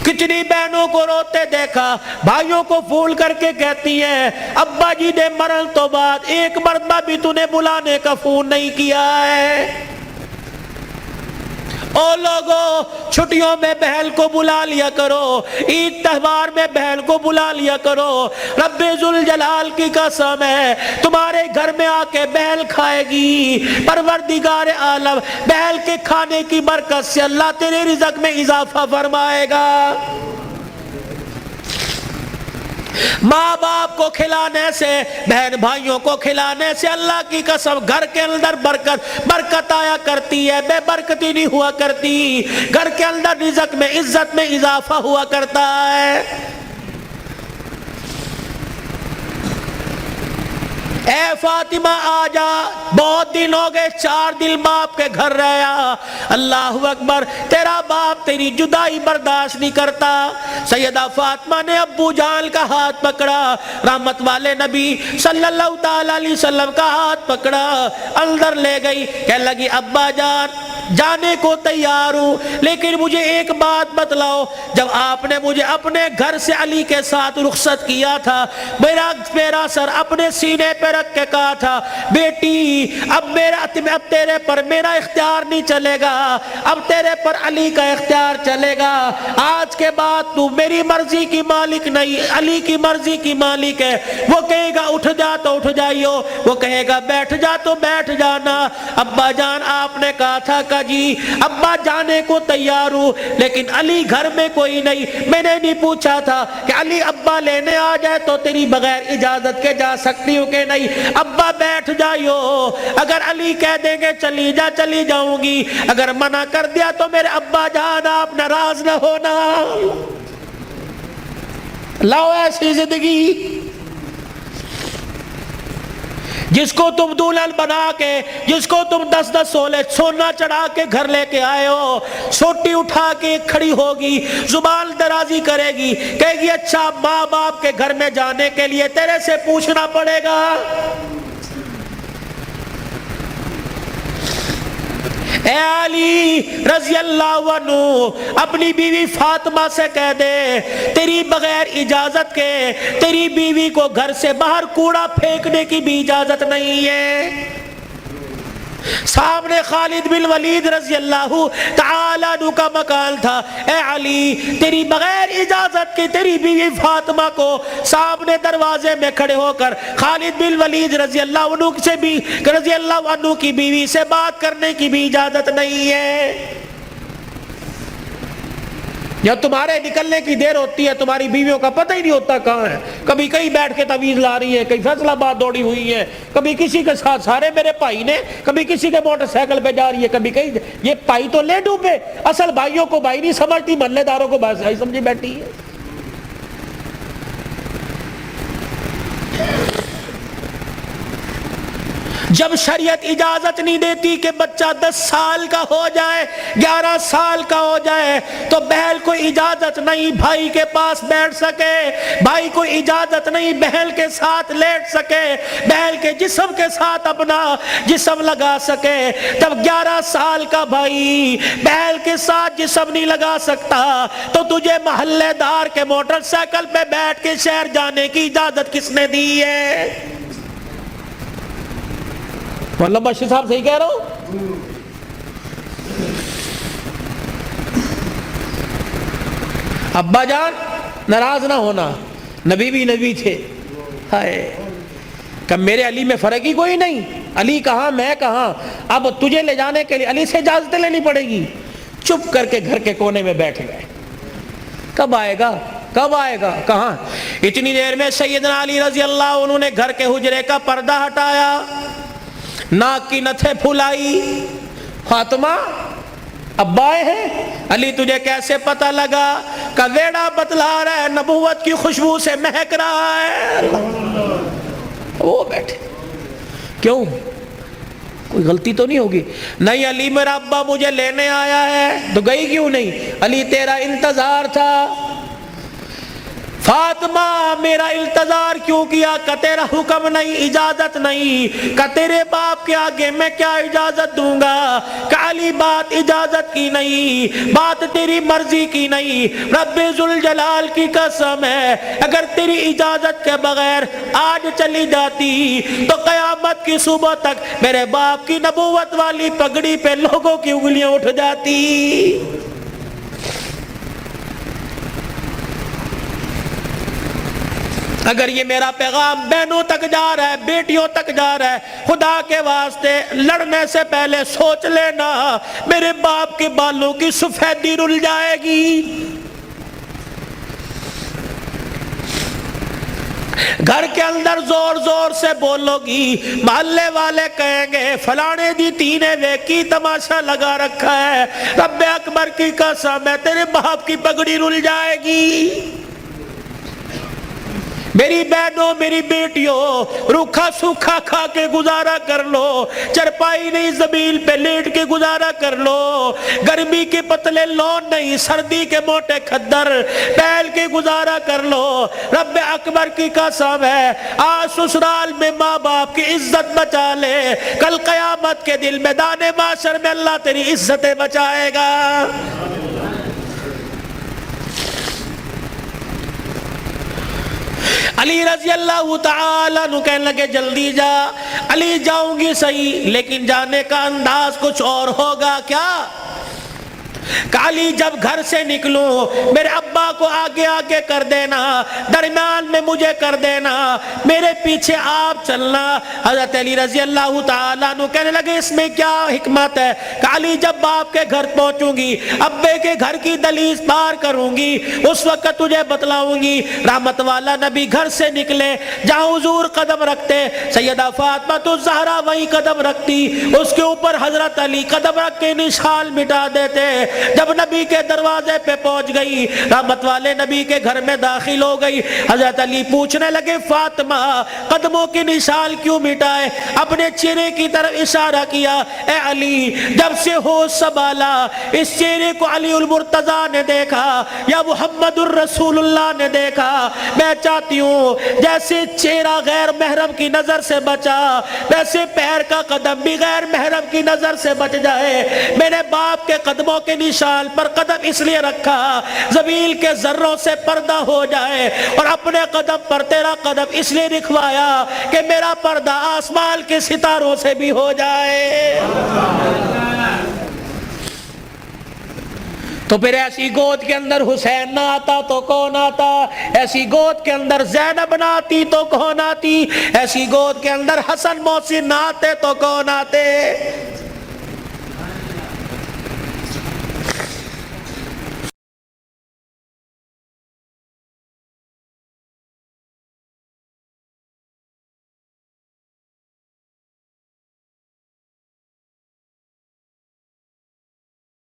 کتنی بہنوں کو روتے دیکھا، بھائیوں کو پھول کر کے کہتی ہیں ابا جی نے مرن تو بعد ایک مرتبہ بھی تو نے بلانے کا فون نہیں کیا ہے۔ او لوگوں، چھٹیوں میں بہن کو بلا لیا کرو، عید تہوار میں بہن کو بلا لیا کرو۔ رب ذوالجلال کی قسم ہے تمہارے گھر میں آ کے بہن کھائے گی، پروردگار عالم بہن کے کھانے کی برکت سے اللہ تیرے رزق میں اضافہ فرمائے گا۔ ماں باپ کو کھلانے سے، بہن بھائیوں کو کھلانے سے اللہ کی قسم گھر کے اندر برکت آیا کرتی ہے، بے برکتی نہیں ہوا کرتی۔ گھر کے اندر رزق میں، عزت میں اضافہ ہوا کرتا ہے۔ اے فاطمہ آ جا، بہت دن ہو گئے، 4 دن باپ کے گھر رہا۔ اللہ اکبر، تیرا باپ تیری جدائی برداشت نہیں کرتا۔ سیدہ فاطمہ نے ابو جان کا ہاتھ پکڑا، رحمت والے نبی صلی اللہ تعالی علیہ وسلم کا ہاتھ پکڑا، اندر لے گئی، کہنے لگی ابا جان جانے کو تیار ہوں، لیکن مجھے ایک بات بتلاؤ، جب آپ نے مجھے اپنے گھر سے علی کے ساتھ رخصت کیا تھا، میرا سر اپنے سینے پہ رکھ کے کہا تھا بیٹی اب تیرے پر میرا اختیار نہیں چلے گا، اب تیرے پر علی کا اختیار چلے گا، آج کے بعد تو میری مرضی کی مالک نہیں، علی کی مرضی کی مالک ہے۔ وہ کہے گا اٹھ جا تو اٹھ جائیو، وہ کہے گا بیٹھ جا تو بیٹھ جانا۔ ابا جان آپ نے کہا تھا کہ جی ابا جانے کو تیار ہوں، لیکن علی گھر میں کوئی نہیں، میں نے نہیں پوچھا تھا کہ علی ابا لینے آ جائے تو تیری بغیر اجازت کے جا سکتی ہوں کہ نہیں، ابا بیٹھ جائیو، اگر علی کہہ دیں گے چلی جا چلی جاؤں گی، اگر منع کر دیا تو میرے ابا جان آپ ناراض نہ ہونا۔ لاؤ ایسی زندگی جس کو تم دلہن بنا کے، جس کو تم 10 سولے سونا چڑھا کے گھر لے کے آئے ہو، سوٹی اٹھا کے کھڑی ہوگی، زبان درازی کرے گی، کہے گی اچھا ماں باپ کے گھر میں جانے کے لیے تیرے سے پوچھنا پڑے گا۔ اے علی رضی اللہ عنہ اپنی بیوی فاطمہ سے کہہ دے تیری بغیر اجازت کے تیری بیوی کو گھر سے باہر کوڑا پھینکنے کی بھی اجازت نہیں ہے۔ سامنے خالد بن ولید رضی اللہ تعالیٰ عنہ کا مکان تھا۔ اے علی تیری بغیر اجازت کے تیری بیوی فاطمہ کو سامنے دروازے میں کھڑے ہو کر خالد بن ولید رضی اللہ عنہ کی بیوی سے بات کرنے کی بھی اجازت نہیں ہے۔ یا تمہارے نکلنے کی دیر ہوتی ہے تمہاری بیویوں کا پتہ ہی نہیں ہوتا کہاں ہے، کبھی کہیں بیٹھ کے تعویذ لا رہی ہیں، کہیں فیصل آباد دوڑی ہوئی ہیں، کبھی کسی کے ساتھ سارے میرے بھائی نے، کبھی کسی کے موٹر سائیکل پہ جا رہی ہے، کبھی کہیں، یہ بھائی تو لے ڈوبے، اصل بھائیوں کو بھائی نہیں سمجھتی، محلے داروں کو بھائی سمجھی بیٹھی ہے۔ جب شریعت اجازت نہیں دیتی کہ بچہ 10 سال کا ہو جائے، 11 سال کا ہو جائے تو بہن کو اجازت نہیں بھائی کے پاس بیٹھ سکے، بھائی کو اجازت نہیں بہن کے ساتھ لیٹ سکے، بہن کے جسم کے ساتھ اپنا جسم لگا سکے، تب 11 سال کا بھائی بہن کے ساتھ جسم نہیں لگا سکتا تو تجھے محلے دار کے موٹر سائیکل پہ بیٹھ کے شہر جانے کی اجازت کس نے دی ہے؟ مولانا بشیر صاحب صحیح کہہ رہا ہوں؟ ابا جان ناراض نہ ہونا، نبی بھی نبی تھے، ہائے کہ میرے علی میں فرق ہی کوئی نہیں، علی کہاں میں کہاں، اب تجھے لے جانے کے لیے علی سے اجازت لینی پڑے گی۔ چپ کر کے گھر کے کونے میں بیٹھ گئے، کب آئے گا کب آئے گا کہاں؟ اتنی دیر میں سیدنا علی رضی اللہ عنہ نے گھر کے حجرے کا پردہ ہٹایا، ناک کی نتھے پھلائی، فاطمہ ابا آئے ہیں؟ علی تجھے کیسے پتہ لگا؟ کہ ویڑا بتلا رہا ہے، نبوت کی خوشبو سے مہک رہا ہے۔ وہ بیٹھے، کیوں کوئی غلطی تو نہیں ہوگی؟ نہیں علی میرا ابا مجھے لینے آیا ہے۔ تو گئی کیوں نہیں؟ علی تیرا انتظار تھا۔ فاطمہ میرا التظار کیوں کیا؟ کہ تیرا حکم نہیں، اجازت نہیں، کہ تیرے باپ کے آگے میں کیا اجازت دوں گا؟ کہ علی بات اجازت کی نہیں، بات تیری مرضی کی نہیں، رب ذوالجلال کی قسم ہے اگر تیری اجازت کے بغیر آج چلی جاتی تو قیامت کی صبح تک میرے باپ کی نبوت والی پگڑی پہ لوگوں کی انگلیاں اٹھ جاتی۔ اگر یہ میرا پیغام بہنوں تک جا رہا ہے، بیٹیوں تک جا رہا ہے، خدا کے واسطے لڑنے سے پہلے سوچ لینا میرے باپ کے بالوں کی سفیدی رل جائے گی۔ گھر کے اندر زور زور سے بولو گی، محلے والے کہیں گے فلانے دی تینے ویکی تماشا لگا رکھا ہے، رب اکبر کی قسم ہے تیرے باپ کی پگڑی رل جائے گی۔ میری بہنوں میری بیٹیوں روکھا سوکھا کھا کے گزارا کر لو، چرپائی نہیں زمین پہ لیٹ کے گزارا کر لو، گرمی کے پتلے لون نہیں سردی کے موٹے کھدر پہل کے گزارا کر لو۔ رب اکبر کی قسم ہے آج سسرال میں ماں باپ کی عزت بچا لے، کل قیامت کے دن میدان معاشر میں اللہ تیری عزتیں بچائے گا۔ علی رضی اللہ تعالیٰ عنہ کہنے لگے جلدی جا۔ علی جاؤں گی صحیح لیکن جانے کا انداز کچھ اور ہوگا۔ کیا؟ علی جب گھر سے نکلوں میرے ابا کو آگے آگے کر دینا، درمیان میں مجھے کر دینا، میرے پیچھے آپ چلنا۔ حضرت علی رضی اللہ تعالیٰ عنہ کہنے لگے اس میں کیا حکمت ہے؟ کہ علی جب باپ کے گھر پہنچوں گی، ابے کے گھر کی دہلیز پار کروں گی، اس وقت تجھے بتلاؤں گی۔ رحمت والا نبی گھر سے نکلے، جہاں حضور قدم رکھتے سیدہ فاطمہ الزہرا وہیں قدم رکھتی، اس کے اوپر حضرت علی قدم رکھ کے نشان مٹا دیتے۔ جب نبی کے دروازے پہ پہنچ گئی، رحمت والے نبی کے گھر میں داخل ہو گئی، حضرت علی پوچھنے لگے فاطمہ قدموں کی نشان کیوں مٹائے؟ اپنے چہرے کی طرف اشارہ کیا، اے علی جب سے ہوش سنبھالا اس چہرے کو علی المرتضیٰ نے دیکھا یا محمد الرسول اللہ نے دیکھا، میں چاہتی ہوں جیسے چہرہ غیر محرم کی نظر سے بچا ویسے پیر کا قدم بھی غیر محرم کی نظر سے بچ جائے۔ میرے باپ کے قدموں کے نشان پر قدم اس لیے رکھا زمین کے ذروں سے پردہ ہو جائے، اور اپنے قدم پر تیرا قدم اس لیے رکھوایا کہ میرا پردہ آسمان کے ستاروں سے بھی ہو جائے۔ تو پھر ایسی گود کے اندر حسین نہ آتا تو کون آتا؟ ایسی گود کے اندر زینب نہ آتی تو کون آتی؟ ایسی گود کے اندر حسن محسن نہ آتے تو کون آتے؟